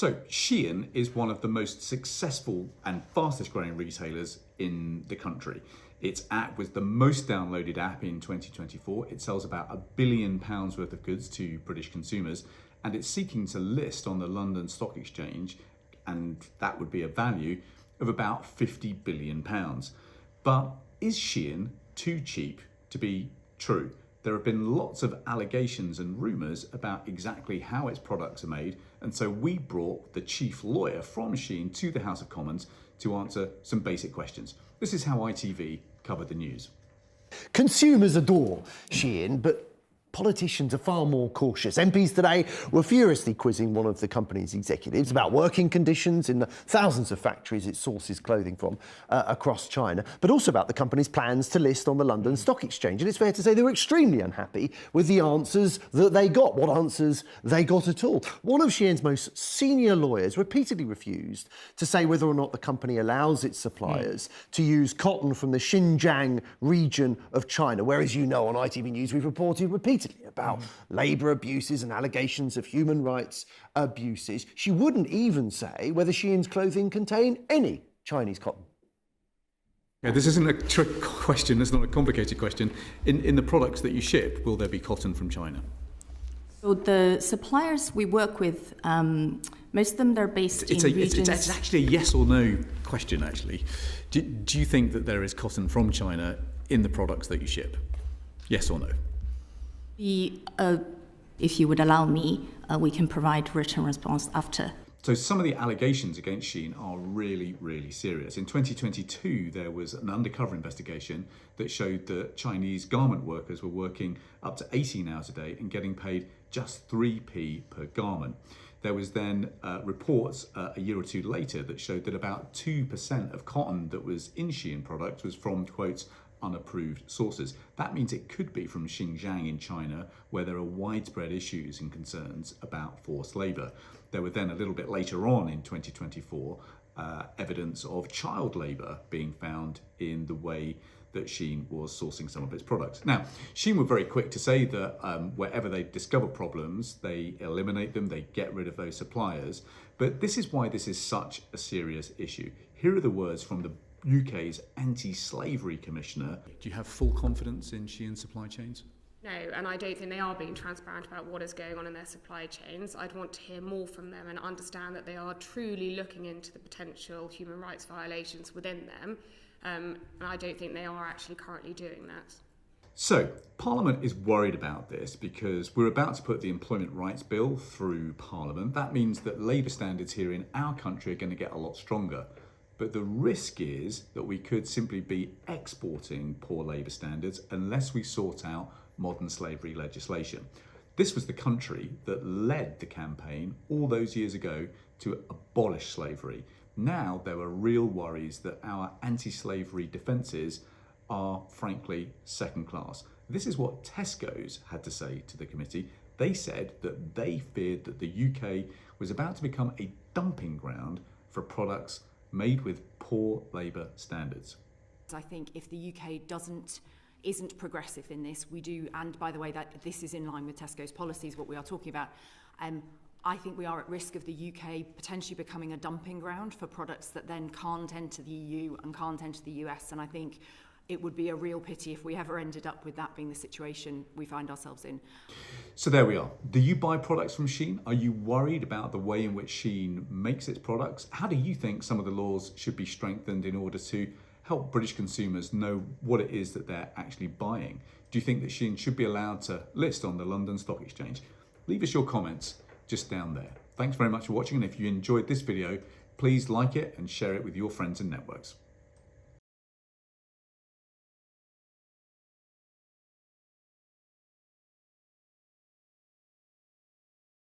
So Shein is one of the most successful and fastest growing retailers in the country. Its app was the most downloaded app in 2024. It sells about £1 billion worth of goods to British consumers, and it's seeking to list on the London Stock Exchange, and that would be a value of about £50 billion. But is Shein too cheap to be true? There have been lots of allegations and rumours about exactly how its products are made, and so we brought the chief lawyer from Shein to the House of Commons to answer some basic questions. This is how ITV covered the news. Consumers adore Shein, but politicians are far more cautious. MPs today were furiously quizzing one of the company's executives about working conditions in the thousands of factories it sources clothing from across China, but also about the company's plans to list on the London Stock Exchange. And it's fair to say they were extremely unhappy with the answers that they got, what answers they got at all. One of Shein's most senior lawyers repeatedly refused to say whether or not the company allows its suppliers to use cotton from the Xinjiang region of China, where, as you know, on ITV News we've reported repeatedly about labour abuses and allegations of human rights abuses. She wouldn't even say whether Shein's clothing contain any Chinese cotton. Yeah, this isn't a trick question, it's not a complicated question. In the products that you ship, will there be cotton from China? So the suppliers we work with, most of them, they're based in regions... It's actually a yes or no question, actually. Do you think that there is cotton from China in the products that you ship? Yes or no? If you would allow me, we can provide written response after. So some of the allegations against Shein are really, really serious. In 2022, there was an undercover investigation that showed that Chinese garment workers were working up to 18 hours a day and getting paid just 3p per garment. There was then reports a year or two later that showed that about 2% of cotton that was in Shein products was from, quotes, unapproved sources. That means it could be from Xinjiang in China, where there are widespread issues and concerns about forced labour. There were then a little bit later on in 2024 evidence of child labour being found in the way that Shein was sourcing some of its products. Now, Shein were very quick to say that wherever they discover problems, they eliminate them, they get rid of those suppliers. But this is why this is such a serious issue. Here are the words from the UK's Antislavery Commissioner. Do you have full confidence in Shein supply chains? No, and I don't think they are being transparent about what is going on in their supply chains. I'd want to hear more from them and understand that they are truly looking into the potential human rights violations within them. And I don't think they are actually currently doing that. So, Parliament is worried about this because we're about to put the Employment Rights Bill through Parliament. That means that labour standards here in our country are going to get a lot stronger. But the risk is that we could simply be exporting poor labour standards unless we sort out modern slavery legislation. This was the country that led the campaign all those years ago to abolish slavery. Now there are real worries that our anti-slavery defences are frankly second class. This is what Tesco's had to say to the committee. They said that they feared that the UK was about to become a dumping ground for products made with poor labour standards. I think if the UK isn't progressive in this, we do, and by the way, that this is in line with Tesco's policies, what we are talking about, I think we are at risk of the UK potentially becoming a dumping ground for products that then can't enter the EU and can't enter the US, and I think it would be a real pity if we ever ended up with that being the situation we find ourselves in. So there we are. Do you buy products from Shein? Are you worried about the way in which Shein makes its products? How do you think some of the laws should be strengthened in order to help British consumers know what it is that they're actually buying? Do you think that Shein should be allowed to list on the London Stock Exchange? Leave us your comments just down there. Thanks very much for watching, and if you enjoyed this video, please like it and share it with your friends and networks.